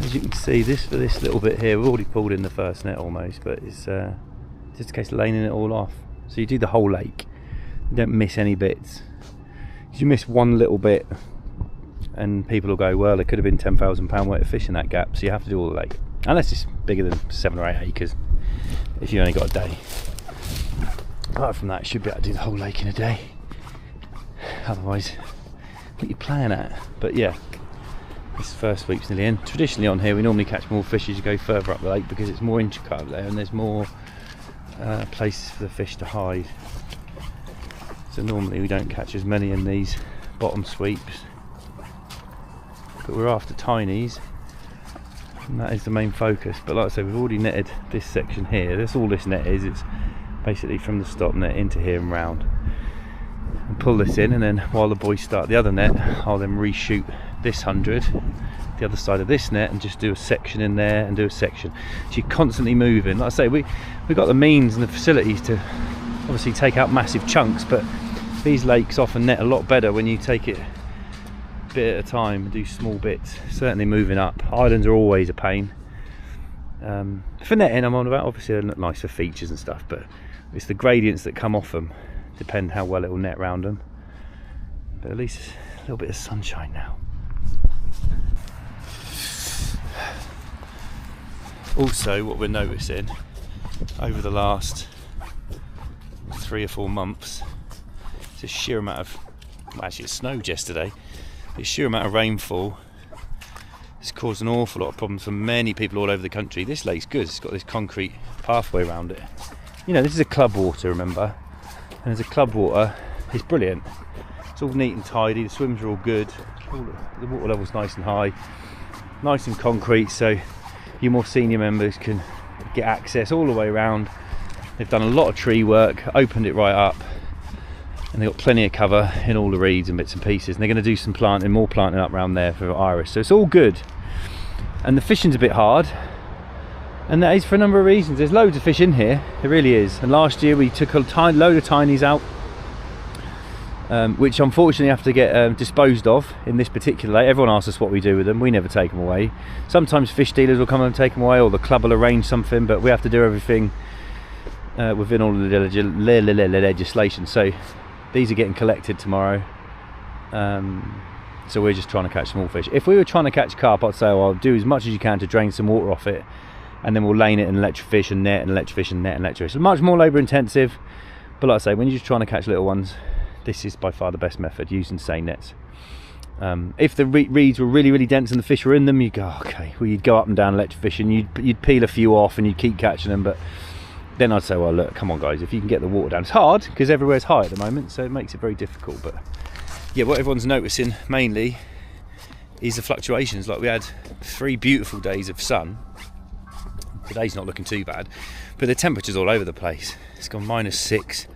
as you can see, for this little bit here, we've already pulled in the first net almost, but it's just a case of laning it all off. So you do the whole lake, you don't miss any bits. If you miss one little bit, and people will go, well, it could have been £10,000 worth of fish in that gap, so you have to do all the lake. Unless it's bigger than 7 or 8 acres, if you only got a day. Apart from that, you should be able to do the whole lake in a day. Otherwise, what you plan at? But yeah, this first sweep's nearly in. Traditionally on here, we normally catch more fish as you go further up the lake because it's more intricate up there and there's more places for the fish to hide. So normally we don't catch as many in these bottom sweeps. But we're after tinies, and that is the main focus. But like I said, we've already netted this section here. That's all this net is. It's basically from the stop net into here and round. And pull this in, and then while the boys start the other net, I'll then reshoot this 100, the other side of this net, and just do a section in there and do a section. So you're constantly moving. Like I say, we've got the means and the facilities to obviously take out massive chunks, but these lakes often net a lot better when you take it bit at a time and do small bits. Certainly moving up. Islands are always a pain. For netting I'm on about, obviously they're nice for features and stuff, but it's the gradients that come off them depend how well it will net round them. But at least a little bit of sunshine now. Also, what we're noticing over the last 3 or 4 months, it's a sheer amount of, well, actually it snowed yesterday, the sheer amount of rainfall has caused an awful lot of problems for many people all over the country. This lake's good, it's got this concrete pathway around it. You know, this is a club water, remember, and as a club water, it's brilliant. It's all neat and tidy, the swims are all good, the water level's nice and high, nice and concrete, so your more senior members can get access all the way around. They've done a lot of tree work, opened it right up, and they've got plenty of cover in all the reeds and bits and pieces, and they're going to do some planting, more planting up around there for iris, so it's all good. And the fishing's a bit hard, and that is for a number of reasons. There's loads of fish in here, it really is, and last year we took a load of tinies out, which unfortunately have to get disposed of in this particular lake. Everyone asks us what we do with them, we never take them away. Sometimes fish dealers will come and take them away, or the club will arrange something, but we have to do everything within all of the legislation. So these are getting collected tomorrow, so we're just trying to catch small fish. If we were trying to catch carp, I'd say, well, do as much as you can to drain some water off it, and then we'll lane it and electrofish and net and electrofish and net and electrofish. It's much more labour intensive, but like I say, when you're just trying to catch little ones, this is by far the best method, using seine nets. If the reeds were really, really dense and the fish were in them, you'd go, okay, well, you'd go up and down electrofish and you'd peel a few off and you'd keep catching them, but then I'd say, well, look, come on guys, if you can get the water down. It's hard because everywhere's high at the moment, so it makes it very difficult. But yeah, what everyone's noticing mainly is the fluctuations. Like, we had 3 beautiful days of sun. Today's not looking too bad, but the temperature's all over the place. It's gone -6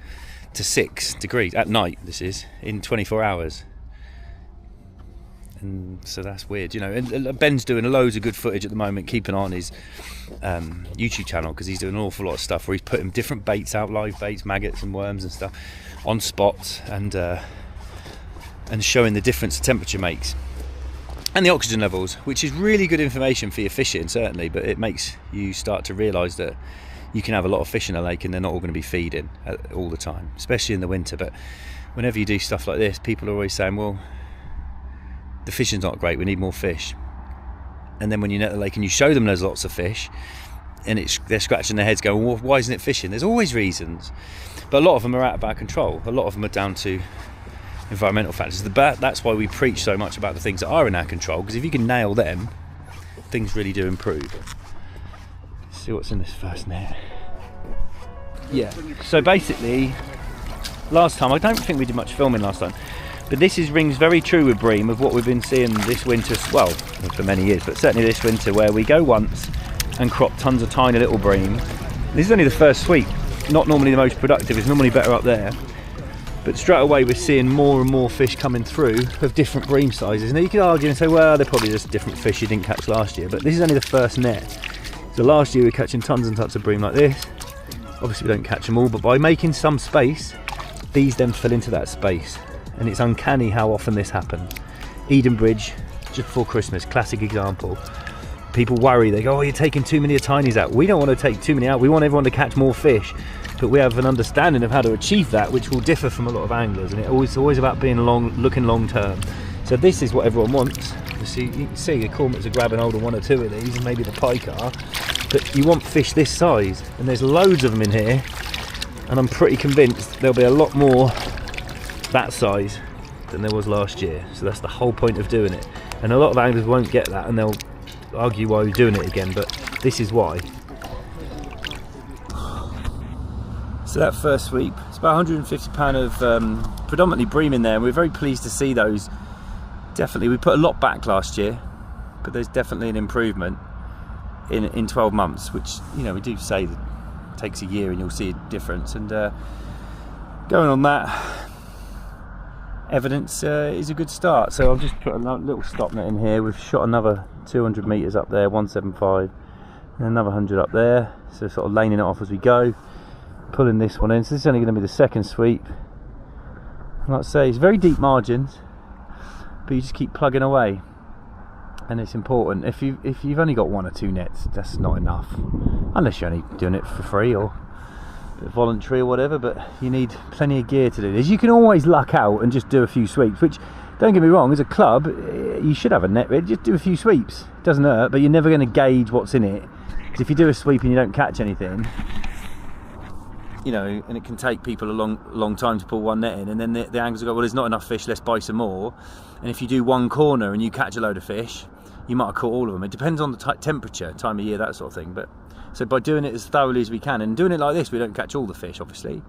to 6 degrees at night, this is, in 24 hours. And so that's weird, you know. And Ben's doing loads of good footage at the moment, keeping on his YouTube channel, because he's doing an awful lot of stuff where he's putting different baits out, live baits, maggots and worms and stuff, on spots, and showing the difference the temperature makes and the oxygen levels, which is really good information for your fishing, certainly, but it makes you start to realise that you can have a lot of fish in a lake and they're not all going to be feeding all the time, especially in the winter. But whenever you do stuff like this, people are always saying, well, the fishing's not great, we need more fish. And then when you net the lake and you show them there's lots of fish, and they're scratching their heads going, well, why isn't it fishing? There's always reasons, but a lot of them are out of our control. A lot of them are down to environmental factors. That's why we preach so much about the things that are in our control, because if you can nail them, things really do improve. Let's see what's in this first net. Yeah, so basically last time, I don't think we did much filming last time, but this rings very true with Bream of what we've been seeing this winter, well, for many years, but certainly this winter, where we go once and crop tons of tiny little bream. This is only the first sweep, not normally the most productive, it's normally better up there, but straight away we're seeing more and more fish coming through of different bream sizes. Now you could argue and say, well, they're probably just different fish you didn't catch last year, but this is only the first net. So last year we were catching tons and tons of bream like this. Obviously we don't catch them all, but by making some space, these then fill into that space. And it's uncanny how often this happens. Eden Bridge, just before Christmas, classic example. people worry. They go, oh, you're taking too many tinies out. We don't want to take too many out. We want everyone to catch more fish, but we have an understanding of how to achieve that, which will differ from a lot of anglers, and it's always about being looking long term. So this is what everyone wants. You can see the cormorants are grabbing hold of one or two of these, and maybe the pike are, but you want fish this size, and there's loads of them in here, and I'm pretty convinced there'll be a lot more that size than there was last year. So that's the whole point of doing it, and a lot of anglers won't get that, and they'll argue why we're doing it again, but this is why. So that first sweep, it's about £150 of predominantly bream in there, and we're very pleased to see those. Definitely, we put a lot back last year, but there's definitely an improvement in 12 months, which, you know, we do say that it takes a year and you'll see a difference. And going on that, evidence is a good start. So I've just put a little stop net in here. We've shot another 200 metres up there, 175, and another 100 up there. So sort of laning it off as we go, pulling this one in. So this is only going to be the second sweep. And like I say, it's very deep margins, but you just keep plugging away, and it's important. If you've only got one or two nets, that's not enough, unless you're only doing it for free or voluntary or whatever. But you need plenty of gear to do this. You can always luck out and just do a few sweeps, which, don't get me wrong, as a club you should have a net ready. Just do a few sweeps, it doesn't hurt, but you're never going to gauge what's in it, because if you do a sweep and you don't catch anything, you know, and it can take people a long time to pull one net in, and then the anglers will go, well, there's not enough fish, let's buy some more. And if you do one corner and you catch a load of fish, you might have caught all of them. It depends on the temperature, time of year, that sort of thing. But so by doing it as thoroughly as we can, and doing it like this, we don't catch all the fish, obviously,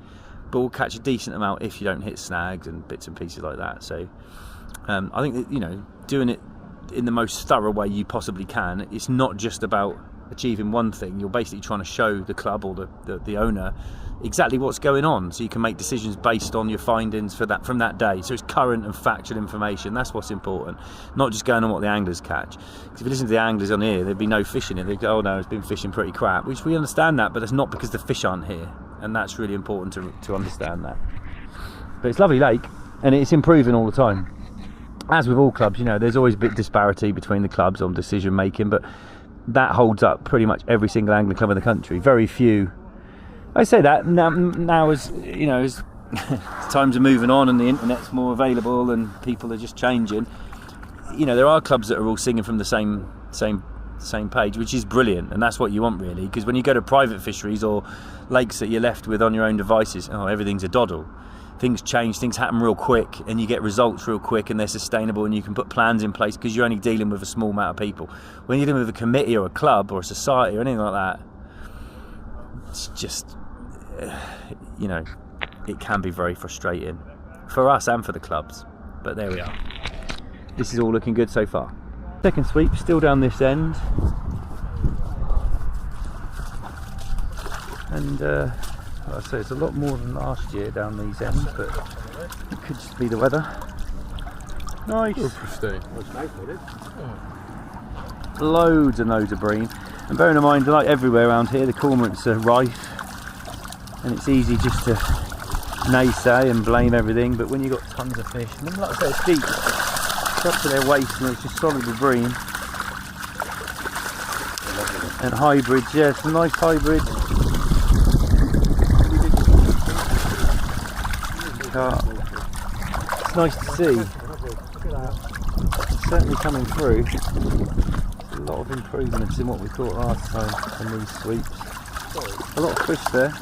but we'll catch a decent amount if you don't hit snags and bits and pieces like that. So I think that, you know, doing it in the most thorough way you possibly can, it's not just about achieving one thing. You're basically trying to show the club or the owner exactly what's going on, so you can make decisions based on your findings from that day. So it's current and factual information. That's what's important, not just going on what the anglers catch. Because if you listen to the anglers on here, there'd be no fish in it. They'd go, oh no, it's been fishing pretty crap, which we understand that, but it's not because the fish aren't here, and that's really important to understand that. But it's a lovely lake, and it's improving all the time. As with all clubs, you know, there's always a bit disparity between the clubs on decision making, but that holds up pretty much every single angling club in the country. Very few. I say that now as you know, as times are moving on and the internet's more available and people are just changing, you know, there are clubs that are all singing from the same page, which is brilliant, and that's what you want, really. Because when you go to private fisheries or lakes that you're left with on your own devices, oh, everything's a doddle. Things change, things happen real quick, and you get results real quick, and they're sustainable, and you can put plans in place because you're only dealing with a small amount of people. When you're dealing with a committee or a club or a society or anything like that, it's just, you know, it can be very frustrating for us and for the clubs. But there we are. This is all looking good so far. Second sweep, still down this end, and like I say, it's a lot more than last year down these ends, but it could just be the weather. Nice. Loads and loads of bream. And bearing in mind, like everywhere around here, the cormorants are rife, and it's easy just to naysay and blame everything. But when you've got tons of fish, and like I say, it's deep, it's up to their waist, and it's just solid with bream. And hybrids, yeah, some nice hybrids. It's nice to see. It's certainly coming through. There's a lot of improvements in what we caught last time on these sweeps. A lot of fish there.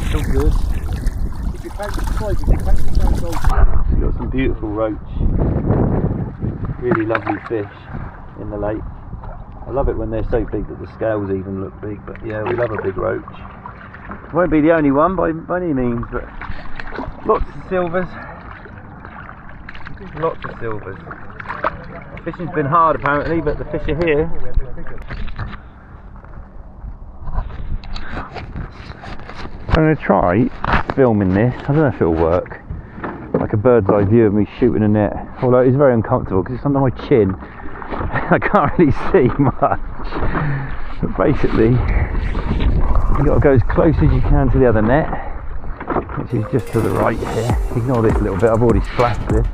Still good. We've got some beautiful roach. Really lovely fish in the lake. I love it when they're so big that the scales even look big, but yeah, we love a big roach. Won't be the only one by any means, but lots of silvers. Lots of silvers. Fishing's been hard apparently, but the fish are here. I'm going to try filming this. I don't know if it'll work. Like a bird's eye view of me shooting a net. Although it's very uncomfortable because it's under my chin. I can't really see much. But basically, you've got to go as close as you can to the other net, which is just to the right here. Ignore this a little bit, I've already splashed this.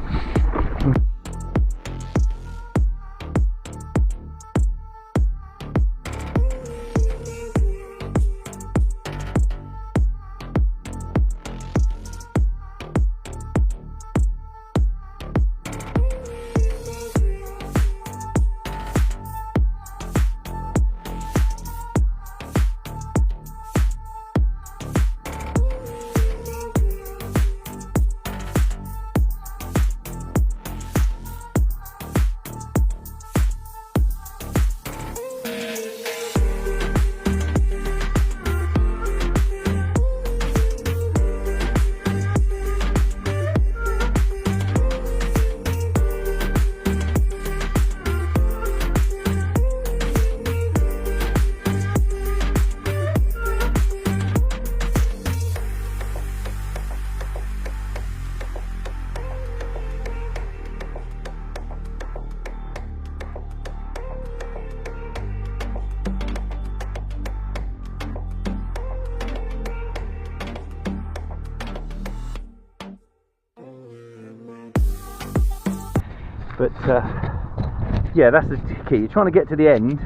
But yeah, that's the key. You're trying to get to the end,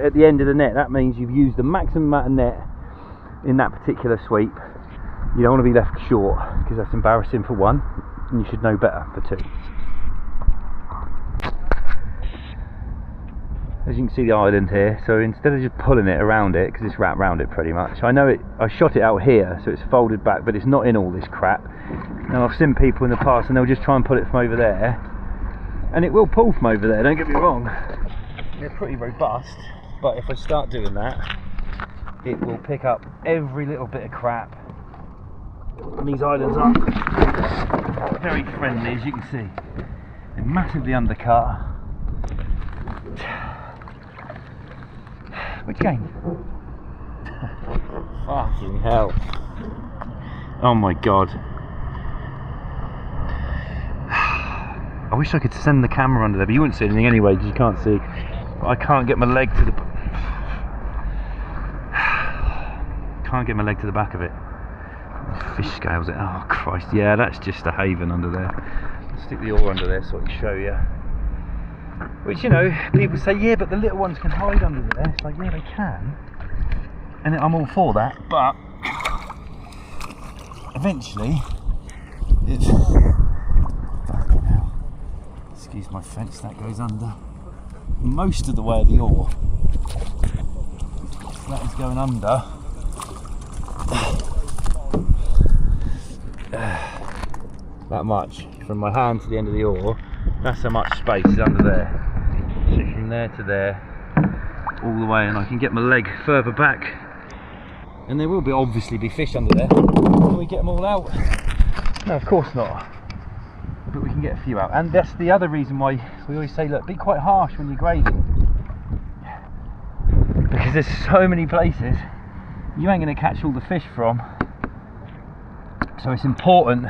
at the end of the net. That means you've used the maximum amount of net in that particular sweep. You don't want to be left short, because that's embarrassing for one, and you should know better for two. As you can see the island here, so instead of just pulling it around it, because it's wrapped around it pretty much, I know I shot it out here so it's folded back, but it's not in all this crap. Now I've seen people in the past and they'll just try and pull it from over there, and it will pull from over there, don't get me wrong. They're pretty robust, but if I start doing that, it will pick up every little bit of crap. And these islands are very friendly, as you can see. They're massively undercut. Which game? Fucking hell. Oh my god. I wish I could send the camera under there, but you wouldn't see anything anyway because you can't see. But I can't get my leg to the... Can't get my leg to the back of it. Fish scales it. Oh Christ, yeah, that's just a haven under there. I'll stick the oar under there so I can show you. Which, you know, people say, yeah, but the little ones can hide under there. It's like, yeah, they can. And I'm all for that, but eventually, it's... Excuse my French, that goes under most of the way of the oar. That is going under. That much. From my hand to the end of the oar, that's how much space is under there. So from there to there, all the way, and I can get my leg further back, and there will be obviously be fish under there. Can we get them all out? No, of course not. But we can get a few out, and that's the other reason why we always say, look, be quite harsh when you're grading, because there's so many places you ain't going to catch all the fish from. So it's important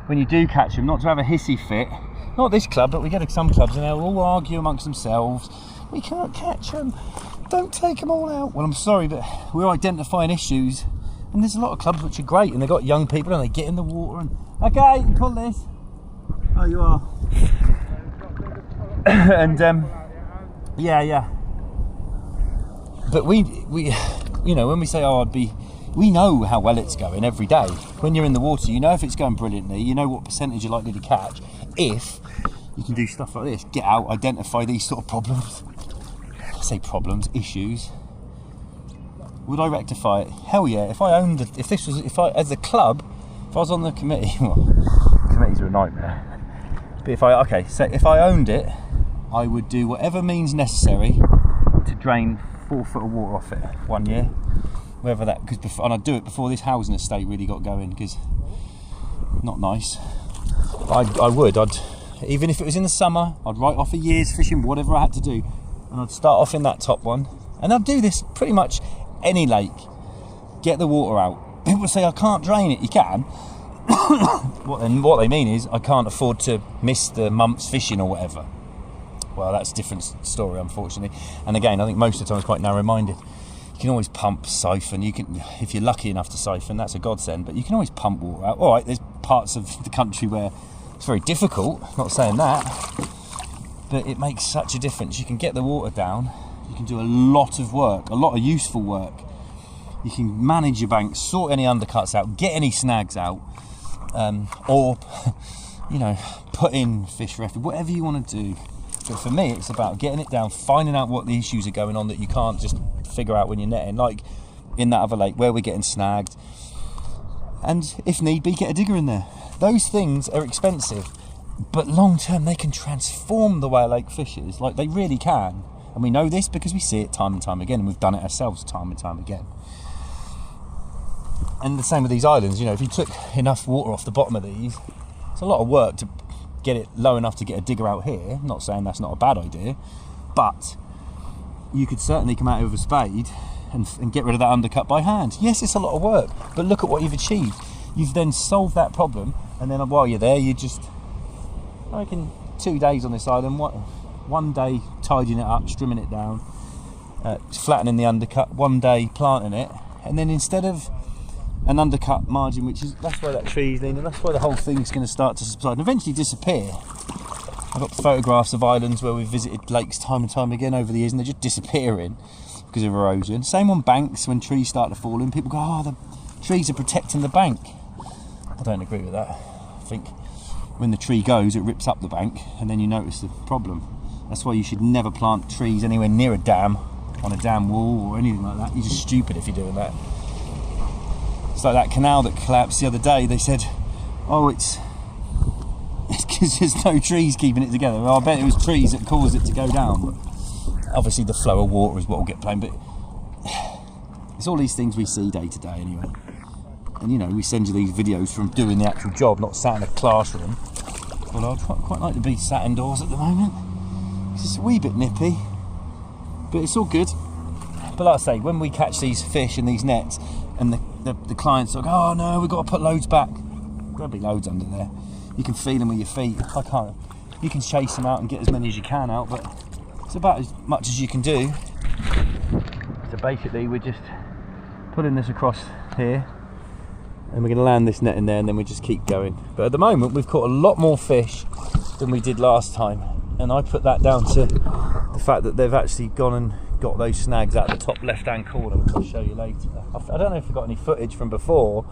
when you do catch them not to have a hissy fit. Not this club, but we get some clubs and they'll all argue amongst themselves. We can't catch them, don't take them all out. Well, I'm sorry, but we're identifying issues, and there's a lot of clubs which are great, and they've got young people and they get in the water and, okay, you can pull this. Oh, you are. And yeah. But we, you know, when we say, oh, we know how well it's going every day. When you're in the water, you know if it's going brilliantly, you know what percentage you're likely to catch. If you can do stuff like this, get out, identify these sort of problems. I say problems, issues. Would I rectify it? Hell yeah. If I owned it, if I as a club, if I was on the committee, well, committees are a nightmare. But if I owned it, I would do whatever means necessary to drain 4 foot of water off it 1 year. Whether that, and I'd do it before this housing estate really got going, because not nice. I would, even if it was in the summer, I'd write off a year's fishing, whatever I had to do, and I'd start off in that top one, and I'd do this pretty much any lake. Get the water out. People say I can't drain it. You can. What they mean is I can't afford to miss the month's fishing or whatever. Well, that's a different story, unfortunately. And again, I think most of the time it's quite narrow-minded. You can always pump, siphon. You can, if you're lucky enough to siphon, that's a godsend. But you can always pump water out. All right, there's parts of the country where it's very difficult. Not saying that, but it makes such a difference. You can get the water down. You can do a lot of work, a lot of useful work. You can manage your banks, sort any undercuts out, get any snags out, or you know, put in fish refuge, whatever you want to do. But for me, it's about getting it down, finding out what the issues are going on that you can't just figure out when you're netting, like in that other lake where we're getting snagged, and if need be, get a digger in there. Those things are expensive, but long term they can transform the way a lake fishes, like they really can. And we know this because we see it time and time again, and we've done it ourselves time and time again. And the same with these islands, you know, if you took enough water off the bottom of these, it's a lot of work to get it low enough to get a digger out here. I'm not saying that's not a bad idea, but you could certainly come out with a spade and get rid of that undercut by hand. Yes, it's a lot of work, but look at what you've achieved. You've then solved that problem, and then while you're there, you just, I reckon 2 days on this island, 1 day tidying it up, strimming it down, flattening the undercut, 1 day planting it, and then instead of an undercut margin, which is, that's why that tree's leaning, that's why the whole thing's going to start to subside and eventually disappear. I've got photographs of islands where we've visited lakes time and time again over the years, and they're just disappearing because of erosion. Same on banks, when trees start to fall in, people go, oh, the trees are protecting the bank. I don't agree with that. I think when the tree goes, it rips up the bank, and then you notice the problem. That's why you should never plant trees anywhere near a dam, on a dam wall or anything like that. You're just stupid if you're doing that. It's like that canal that collapsed the other day. They said, oh, it's because there's no trees keeping it together. Well, I bet it was trees that caused it to go down. But obviously the flow of water is what will get blamed, but it's all these things we see day to day anyway. And you know, we send you these videos from doing the actual job, not sat in a classroom. Well, I'd quite like to be sat indoors at the moment. It's just a wee bit nippy, but it's all good. But like I say, when we catch these fish in these nets, and the clients are like, oh no, we've got to put loads back. There'll be loads under there. You can feel them with your feet. I can't. You can chase them out and get as many as you can out, but it's about as much as you can do. So basically, we're just putting this across here, and we're going to land this net in there, and then we just keep going. But at the moment, we've caught a lot more fish than we did last time, and I put that down to the fact that they've actually gone and got those snags out the top left-hand corner, which I'll show you later. I don't know if we've got any footage from before,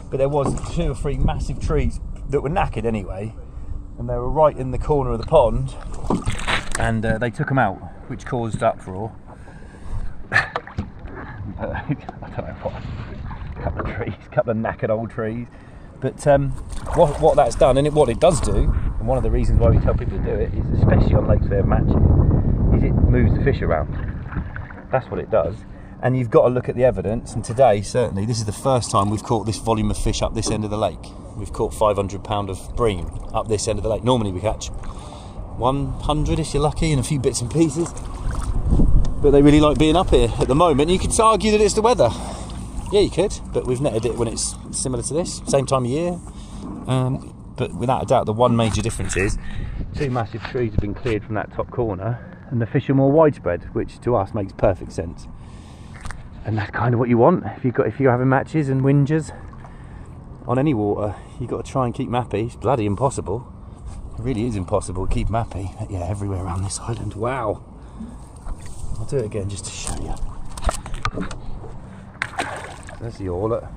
but there was 2 or 3 massive trees that were knackered anyway, and they were right in the corner of the pond, and they took them out, which caused uproar. I don't know what, a couple of knackered old trees, but what that's done, and what it does do, and one of the reasons why we tell people to do it, is especially on lakes where they have matches, is it moves the fish around. That's what it does. And you've got to look at the evidence, and today, certainly, this is the first time we've caught this volume of fish up this end of the lake. We've caught 500 pound of bream up this end of the lake. Normally we catch 100 if you're lucky, and a few bits and pieces. But they really like being up here at the moment. You could argue that it's the weather. Yeah, you could, but we've netted it when it's similar to this, same time of year. But without a doubt, the one major difference is 2 massive trees have been cleared from that top corner, and the fish are more widespread, which to us makes perfect sense. And that's kind of what you want if you're having matches and whingers on any water. You've got to try and keep them happy. It's bloody impossible. It really is impossible to keep them happy. But yeah, everywhere around this island. Wow. I'll do it again just to show you. There's the oarlet.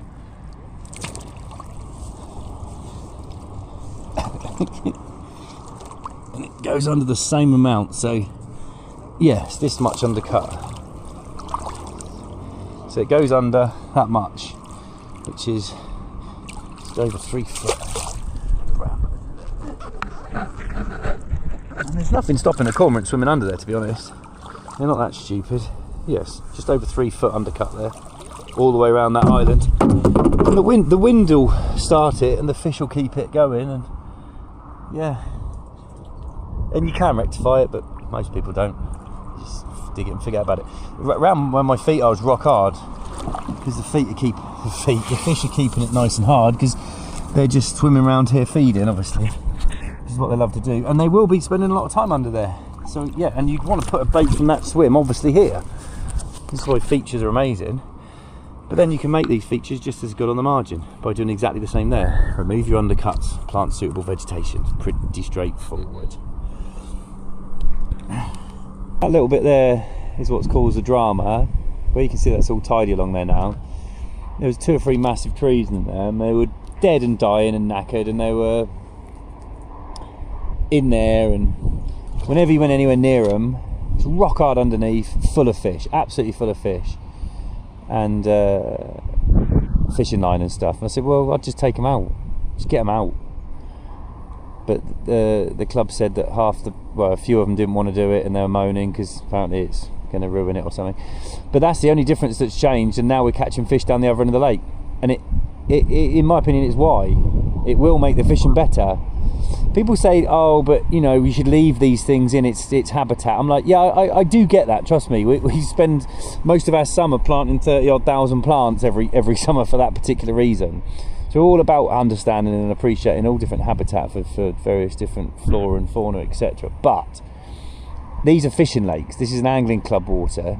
And it goes under the same amount, so yes, this much undercut. So it goes under that much, which is just over 3 foot. And there's nothing stopping a cormorant swimming under there, to be honest. They're not that stupid. Yes, just over 3 foot undercut there, all the way around that island. And the wind will start it, and the fish will keep it going, and yeah. And you can rectify it, but most people don't. You just dig it and forget about it. Around where my feet are is rock hard, because the fish are keeping it nice and hard, because they're just swimming around here feeding, obviously. This is what they love to do, and they will be spending a lot of time under there. So yeah, and you'd want to put a bait from that swim, obviously, here. This is why features are amazing. But then you can make these features just as good on the margin by doing exactly the same there. Remove your undercuts, plant suitable vegetation. Pretty straightforward. That little bit there is what's caused the drama, where you can see that's all tidy along there now. There was 2 or 3 massive trees in there, and they were dead and dying and knackered, and they were in there, and whenever you went anywhere near them, it's rock hard underneath, full of fish, absolutely full of fish, and fishing line and stuff. And I said, well, I'd just take them out, just get them out. But the club said that a few of them didn't want to do it, and they were moaning because apparently it's going to ruin it or something. But that's the only difference that's changed, and now we're catching fish down the other end of the lake. And it in my opinion, is why it will make the fishing better. People say, oh, but you know, we should leave these things in its habitat. I'm like, yeah, I do get that, trust me. We spend most of our summer planting 30,000 plants every summer for that particular reason. So we're all about understanding and appreciating all different habitat for various different flora and fauna, etc. But these are fishing lakes. This is an angling club water,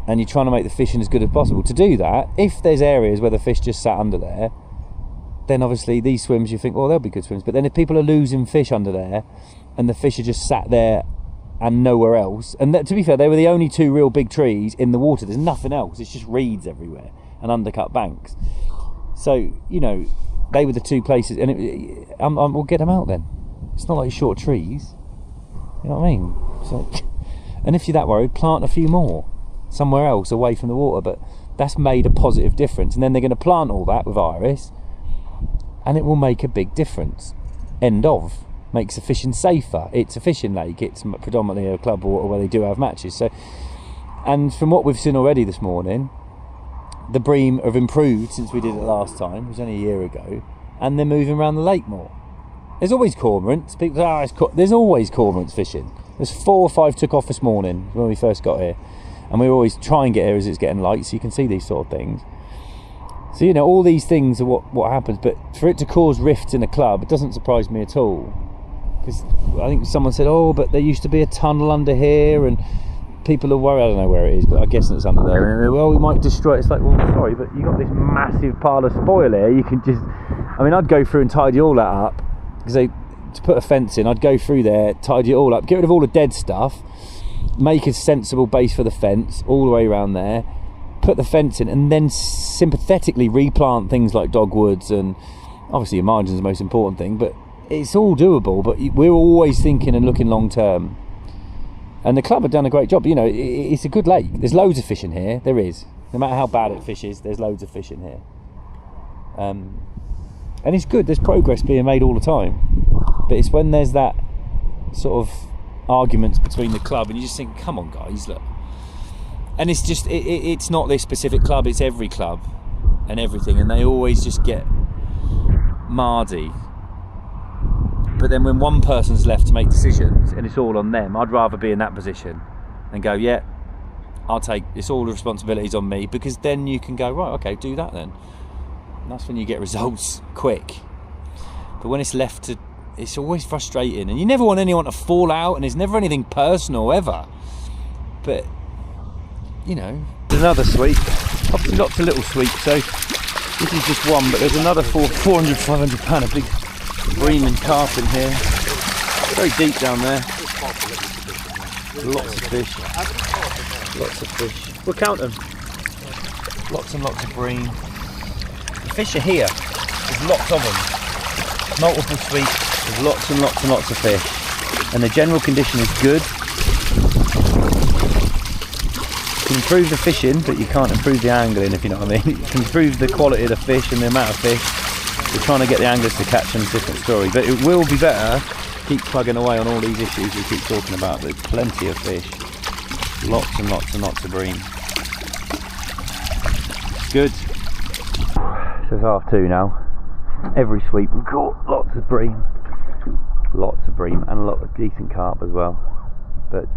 and you're trying to make the fishing as good as possible. To do that, if there's areas where the fish just sat under there, then obviously these swims, you think, well, they'll be good swims. But then if people are losing fish under there, and the fish are just sat there and nowhere else. And to be fair, they were the only two real big trees in the water. There's nothing else. It's just reeds everywhere and undercut banks. So, you know, they were the two places, and we'll get them out then. It's not like short trees. You know what I mean? So, and if you're that worried, plant a few more somewhere else away from the water. But that's made a positive difference. And then they're going to plant all that with iris, and it will make a big difference. End of. Makes the fishing safer. It's a fishing lake. It's predominantly a club water where they do have matches. So, and from what we've seen already this morning, the bream have improved since we did it last time. It was only a year ago, and they're moving around the lake more. There's always cormorants. People say, there's always cormorants fishing. There's 4 or 5 took off this morning when we first got here, and we always try and get here as it's getting light, so you can see these sort of things. So, you know, all these things are what happens. But for it to cause rifts in a club, it doesn't surprise me at all. Because I think someone said, oh, but there used to be a tunnel under here, and people are worried. I don't know where it is, but I guess it's under there. And well, we might destroy it. It's like, well, sorry, but you got this massive pile of spoil here. You can just, I mean, I'd go through and tidy all that up, because to put a fence in, I'd go through there, tidy it all up, get rid of all the dead stuff, make a sensible base for the fence all the way around there, put the fence in, and then sympathetically replant things like dogwoods, and obviously your margin's the most important thing, but it's all doable. But we're always thinking and looking long term. And the club have done a great job. You know, it's a good lake. There's loads of fish in here. There is. No matter how bad it fishes, there's loads of fish in here. And it's good. There's progress being made all the time. But it's when there's that sort of arguments between the club, and you just think, come on, guys, look. And it's just, it's not this specific club. It's every club and everything. And they always just get mardy. But then when one person's left to make decisions and it's all on them, I'd rather be in that position and go, yeah, I'll take, it's all the responsibilities on me, because then you can go, right, okay, do that then. And that's when you get results quick. But when it's left to, it's always frustrating, and you never want anyone to fall out, and it's never anything personal ever. But, you know, there's another sweep. Obviously lots of little sweeps, so this is just one, but there's another 400, 500 pound of big bream and carp in here. Very deep down there. Lots of fish. Lots of fish. We'll count them. Lots and lots of bream. The fish are here. There's lots of them. Multiple sweeps. There's lots and lots and lots of fish. And the general condition is good. You can improve the fishing, but you can't improve the angling, if you know what I mean. You can improve the quality of the fish and the amount of fish. We're trying to get the anglers to catch them, different story, but it will be better. Keep plugging away on all these issues we keep talking about. There's plenty of fish, lots and lots and lots of bream. Good. So it's 2:30 now. Every sweep we've caught lots of bream, and a lot of decent carp as well. But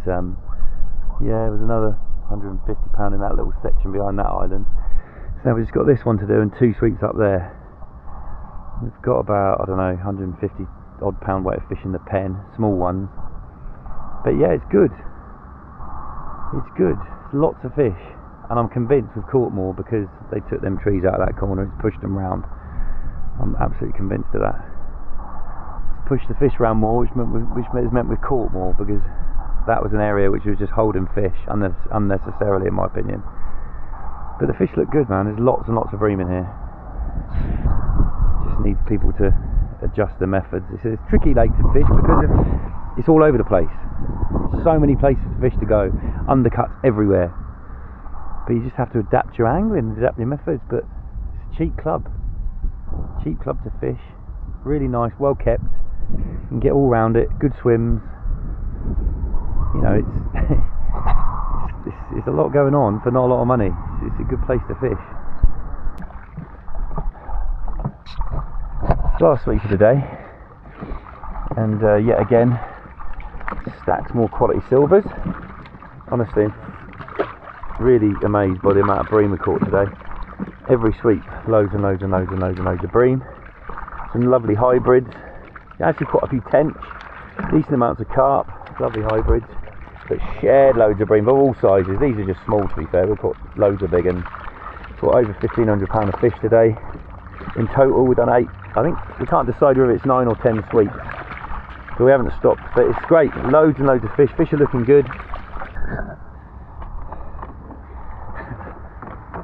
yeah, there was another 150 pound in that little section behind that island. So now we've just got this one to do and 2 sweeps up there. We've got about, I don't know, 150 odd pound weight of fish in the pen, small ones. But yeah, it's good. It's good. Lots of fish. And I'm convinced we've caught more because they took them trees out of that corner and pushed them round. I'm absolutely convinced of that. It's pushed the fish round more, which has meant we've caught more, because that was an area which was just holding fish unnecessarily, in my opinion. But the fish look good, man. There's lots and lots of bream in here. Needs people to adjust the methods. It's a tricky lake to fish because it's all over the place. So many places for fish to go, undercuts everywhere. But you just have to adapt your angling, adapt your methods. But it's a cheap club to fish. Really nice, well kept. You can get all around it. Good swims. You know, it's a lot going on for not a lot of money. It's a good place to fish. Last week of the day, and yet again stacks more quality silvers. Honestly, really amazed by the amount of bream we caught today. Every sweep, loads and loads and loads and loads and loads of bream. Some lovely hybrids, actually quite a few tench, decent amounts of carp, lovely hybrids, but shared loads of bream of all sizes. These are just small, to be fair. We've caught loads of big ones. Caught over 1,500 pound of fish today. In total we've done 8. I think we can't decide whether it's 9 or 10 sweeps. So we haven't stopped, but it's great. Loads and loads of fish. Fish are looking good.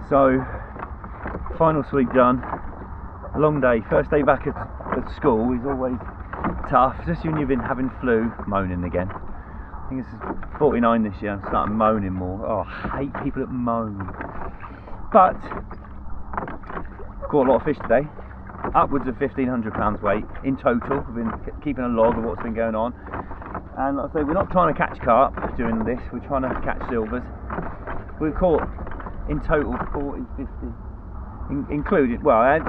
So, final sweep done. A long day. First day back at school is always tough, especially when you've been having flu. Moaning again. I think it's 49 this year. I'm starting moaning more. Oh, I hate people that moan. But caught a lot of fish today. Upwards of 1,500 pounds weight in total. We've been keeping a log of what's been going on. And like I say, we're not trying to catch carp doing this. We're trying to catch silvers. We've caught in total 40, 50, included. Well,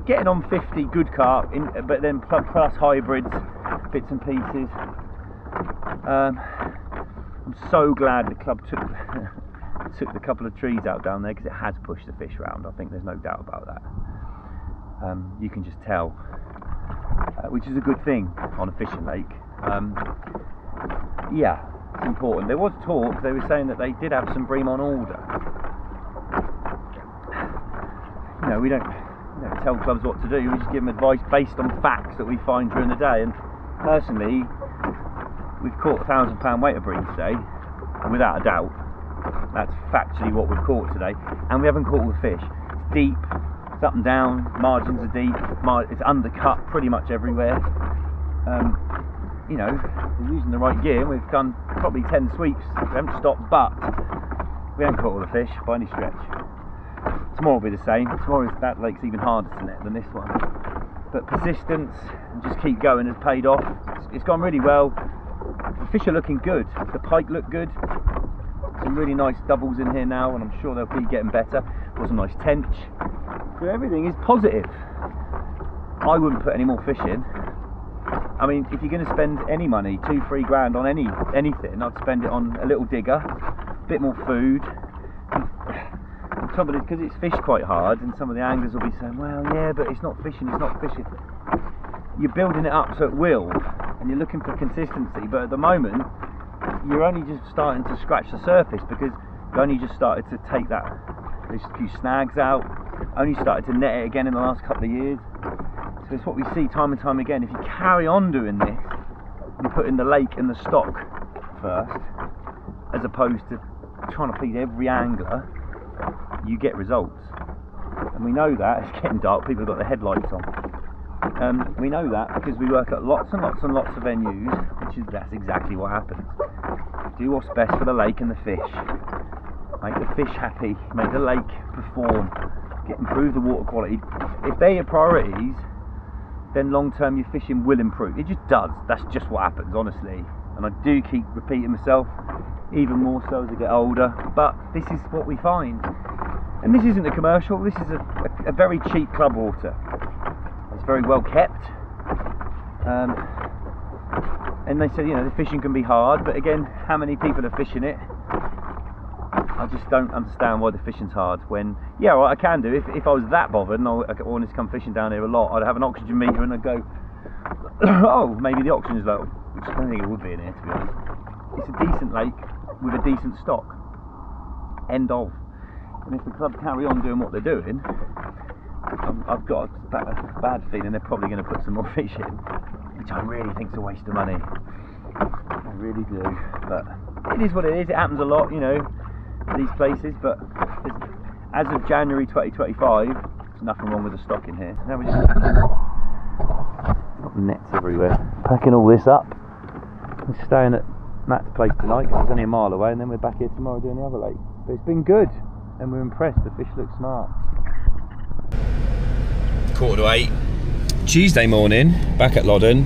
getting on 50 good carp, but then plus hybrids, bits and pieces. I'm so glad the club took the couple of trees out down there, because it has pushed the fish around. I think there's no doubt about that. You can just tell, which is a good thing on a fishing lake. Yeah, it's important. There was talk, they were saying that they did have some bream on order. You know, we don't tell clubs what to do, we just give them advice based on facts that we find during the day. And personally, we've caught £1,000 weight of bream today, without a doubt. That's factually what we've caught today, and we haven't caught all the fish. It's deep, it's up and down, margins are deep, it's undercut pretty much everywhere. You know, we're using the right gear. We've done probably 10 sweeps, we haven't stopped, but we haven't caught all the fish by any stretch. Tomorrow will be the same. Tomorrow, that lake's even harder to net than this one. But persistence and just keep going has paid off. It's gone really well. The fish are looking good. The pike look good. Some really nice doubles in here now, and I'm sure they'll keep getting better. There was a nice tench. So everything is positive. I wouldn't put any more fish in. I mean, if you're going to spend any money, 2-3 grand on anything, I'd spend it on a little digger, a bit more food. The trouble is, because it's fished quite hard, and some of the anglers will be saying, well, yeah, but it's not fishing, it's not fishing. You're building it up so it will, and you're looking for consistency, but at the moment, you're only just starting to scratch the surface, because you only just started to take those few snags out, only started to net it again in the last couple of years. So it's what we see time and time again. If you carry on doing this, you put in the lake and the stock first, as opposed to trying to please every angler, you get results. And we know that. It's getting dark, people have got their headlights on. We know that because we work at lots and lots and lots of venues, that's exactly what happens. Do what's best for the lake and the fish. Make the fish happy, make the lake perform, improve the water quality. If they are priorities, then long term your fishing will improve. It just does. That's just what happens, honestly. And I do keep repeating myself, even more so as I get older, but this is what we find. And this isn't a commercial, this is a very cheap club water. It's very well kept. And they said, you know, the fishing can be hard, but again, how many people are fishing it? I just don't understand why the fishing's hard when, yeah, well, I can do. If I was that bothered and I wanted to come fishing down here a lot, I'd have an oxygen meter and I'd go, oh, maybe the oxygen's low, which I don't think it would be in here, to be honest. It's a decent lake with a decent stock. End of. And if the club carry on doing what they're doing, I've got a bad feeling they're probably going to put some more fish in, which I really think is a waste of money. I really do. But it is what it is. It happens a lot, you know, these places. But as of January 2025, there's nothing wrong with the stock in here. Now we're just got nets everywhere. Packing all this up. We're staying at Matt's place tonight because it's only a mile away, and then we're back here tomorrow doing the other lake. But it's been good, and we're impressed. The fish look smart. 7:45, Tuesday morning, back at Lodden,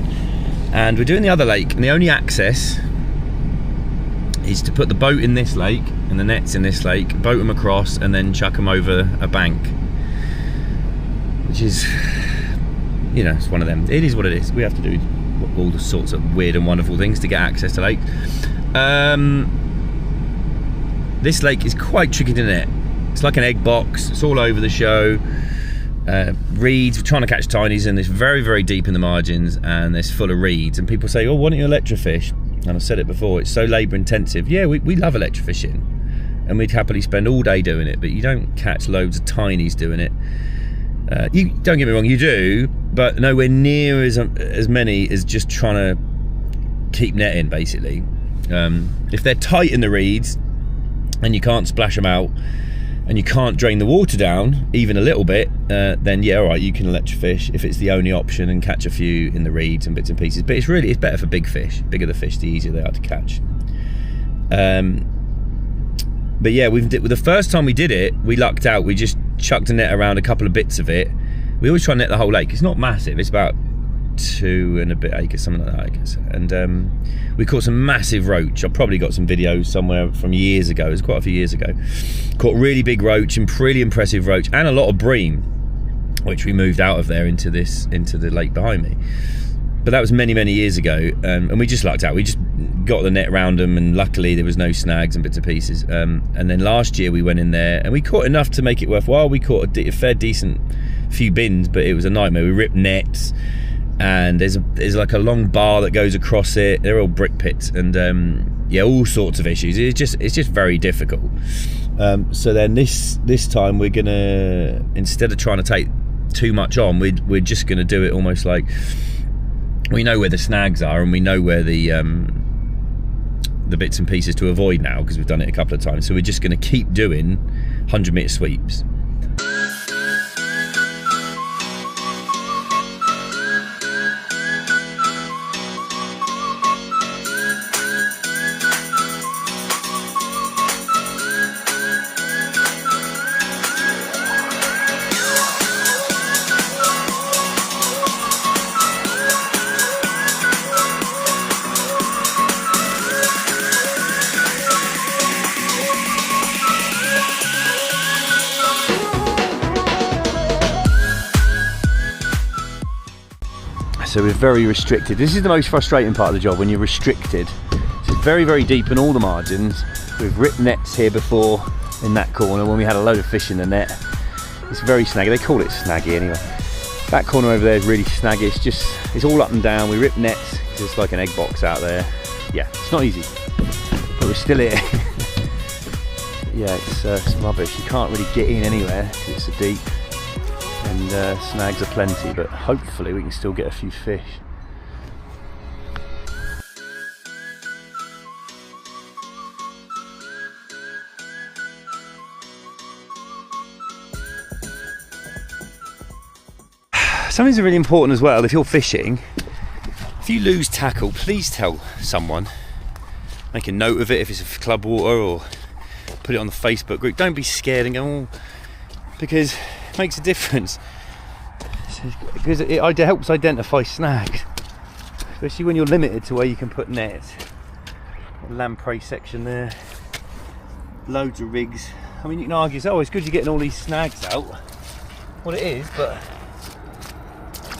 and we're doing the other lake, and the only access is to put the boat in this lake and the nets in this lake, boat them across, and then chuck them over a bank, which is, you know, it's one of them. It is what it is. We have to do all the sorts of weird and wonderful things to get access to lakes. This lake is quite tricky to net. It's like an egg box. It's all over the show. Reeds, we're trying to catch tinies, and it's very, very deep in the margins, and it's full of reeds. And people say, oh, why don't you electrofish? And I've said it before, it's so labour intensive. Yeah, we love electrofishing, and we'd happily spend all day doing it, but you don't catch loads of tinies doing it. You don't get me wrong, you do, but nowhere near as many as just trying to keep net in, basically. If they're tight in the reeds and you can't splash them out and you can't drain the water down even a little bit, then yeah, all right, you can electrofish if it's the only option and catch a few in the reeds and bits and pieces. But it's better for big fish. Bigger the fish, the easier they are to catch. But yeah, the first time we did it, we lucked out. We just chucked a net around a couple of bits of it. We always try and net the whole lake. It's not massive. It's about 2 and a bit acres, something like that, I guess. And we caught some massive roach. I've probably got some videos somewhere from years ago. It was quite a few years ago. Caught really big roach and pretty impressive roach, and a lot of bream, which we moved out of there into the lake behind me. But that was many years ago, and we just lucked out. We just got the net around them, and luckily there was no snags and bits and pieces. And then last year we went in there and we caught enough to make it worthwhile. We caught a fair decent few bins, but it was a nightmare. We ripped nets, and there's like a long bar that goes across it. They're all brick pits, and yeah, all sorts of issues. It's just very difficult. So then this time we're gonna, instead of trying to take too much on, we're just gonna do it almost like, we know where the snags are and we know where the bits and pieces to avoid now, because we've done it a couple of times. So we're just going to keep doing 100-metre sweeps. So we're very restricted. This is the most frustrating part of the job, when you're restricted. It's very deep in all the margins. We've ripped nets here before in that corner when we had a load of fish in the net. It's very snaggy. They call it snaggy anyway. That corner over there is really snaggy. It's all up and down. We rip nets. It's like an egg box out there. Yeah, it's not easy, but we're still here. Yeah, it's rubbish. You can't really get in anywhere because it's so deep. And snags are plenty, but hopefully we can still get a few fish. Something's really important as well. If you're fishing, if you lose tackle, please tell someone. Make a note of it if it's a club water, or put it on the Facebook group. Don't be scared and go, oh, because makes a difference, because it helps identify snags, especially when you're limited to where you can put nets. Lamprey section there, loads of rigs. I mean, you can argue, oh, it's good you're getting all these snags out. Well, it is, but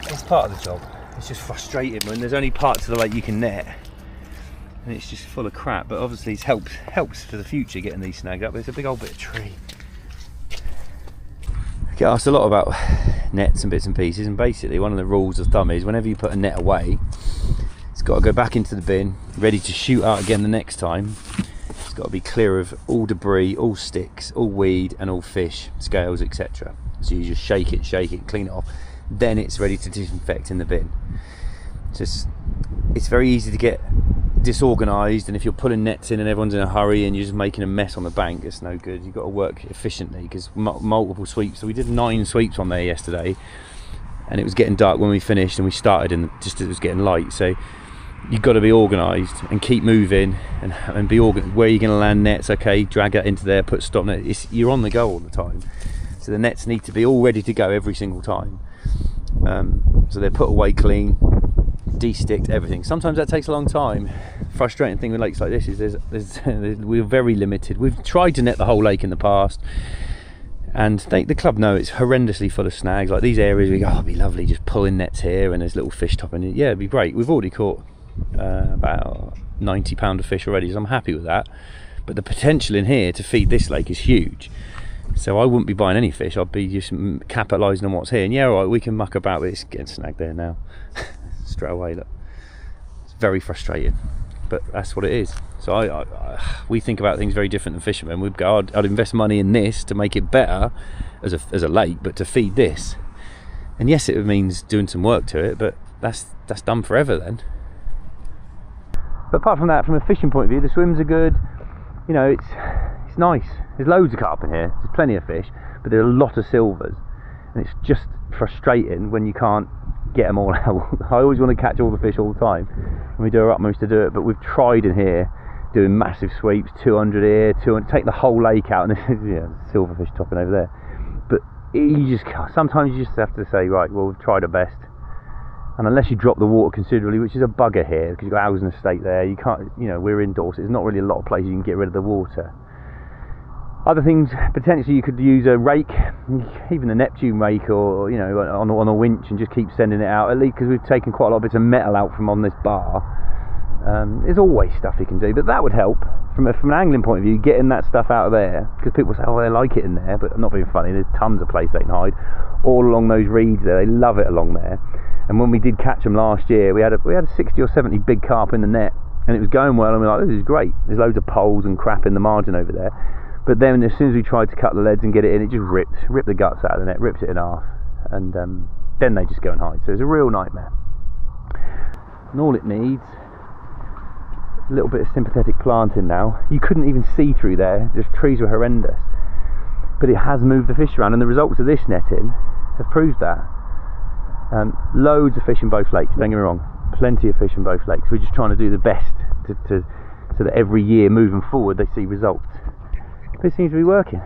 it's part of the job. It's just frustrating when there's only parts of the lake you can net and it's just full of crap. But obviously it helps for the future getting these snags up. There's a big old bit of tree. I get asked a lot about nets and bits and pieces, and basically one of the rules of thumb is whenever you put a net away, it's got to go back into the bin, ready to shoot out again the next time. It's got to be clear of all debris, all sticks, all weed and all fish, scales, etc. So you just shake it, clean it off, then it's ready to disinfect in the bin. It's very easy to get disorganised, and if you're pulling nets in and everyone's in a hurry and you're just making a mess on the bank, it's no good. You've got to work efficiently, because multiple sweeps. So we did 9 sweeps on there yesterday, and it was getting dark when we finished, and we started just as it was getting light. So you've got to be organised and keep moving and be organised. Where you're going to land nets, okay, drag that into there, put stop net. You're on the go all the time, so the nets need to be all ready to go every single time. So they're put away clean, de-sticked, everything. Sometimes that takes a long time. Frustrating thing with lakes like this is we're very limited. We've tried to net the whole lake in the past, and the club know it's horrendously full of snags. Like these areas, we go, oh, it'd be lovely just pulling nets here, and there's little fish topping it. Yeah, it'd be great. We've already caught about 90 pound of fish already, so I'm happy with that. But the potential in here to feed this lake is huge. So I wouldn't be buying any fish. I'd be just capitalising on what's here. And yeah, all right, we can muck about, but it's getting snagged there now. Straight away, look. It's very frustrating, but that's what it is. So we think about things very different than fishermen. We'd go, I'd invest money in this to make it better as a lake, but to feed this, And yes, it means doing some work to it, but that's done forever then. But apart from that, from a fishing point of view, the swims are good. You know, it's nice. There's loads of carp in here. There's plenty of fish, but there are a lot of silvers, and it's just frustrating when you can't get them all out. I always want to catch all the fish all the time, and we do our utmost to do it. But we've tried in here doing massive sweeps, 200 here, 200, take the whole lake out, and yeah, silverfish topping over there. But you just can't. Sometimes you just have to say, right, well, we've tried our best. And unless you drop the water considerably, which is a bugger here, because you've got housing estate there, you can't, you know, we're indoors, there's not really a lot of places you can get rid of the water. Other things, potentially you could use a rake, even a Neptune rake, or, you know, on a winch, and just keep sending it out, at least, because we've taken quite a lot of bits of metal out from on this bar. There's always stuff you can do, but that would help, from an angling point of view, getting that stuff out of there, because people say, oh, they like it in there, but I'm not being funny, there's tons of place they can hide, all along those reeds there, they love it along there. And when we did catch them last year, we had a 60 or 70 big carp in the net, and it was going well, and we were like, this is great. There's loads of poles and crap in the margin over there. But then as soon as we tried to cut the leads and get it in, it just ripped the guts out of the net, ripped it in half, and then they just go and hide. So it's a real nightmare. And all it needs, a little bit of sympathetic planting now. You couldn't even see through there, the trees were horrendous. But it has moved the fish around, and the results of this netting have proved that. Loads of fish in both lakes, don't get me wrong, plenty of fish in both lakes. We're just trying to do the best so that every year moving forward they see results. But it seems to be working.